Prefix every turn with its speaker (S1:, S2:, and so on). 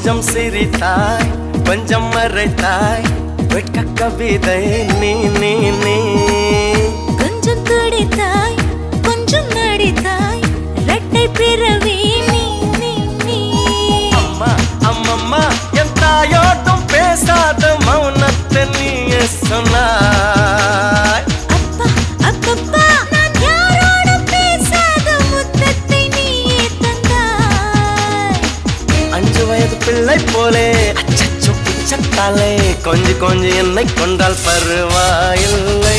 S1: கொஞ்சம் சிரித்தாய் கொஞ்சம் மறைத்தாய் வெட்க கவிதை நீ நீ நீ
S2: கொஞ்சம் துடித்தாய் கொஞ்சம் நடித்தாய் இரட்டை பிறவி நீ நீ நீ
S1: அம்மா அம்மம்மா என் தாயோட்டும் பேசாத மௌனத்தை நீயே சொன்னாய்
S2: அப்பா அப்பப்பா நான் யாரோடும் பேசாத முத்தத்தை நீயே தந்தாய்
S1: 5 வயது பிள்ளை போலே அச்சச்சோ பிச்சத்தாலே கொஞ்சி கொஞ்சி என்னை கொண்டால் பருவாயில்லை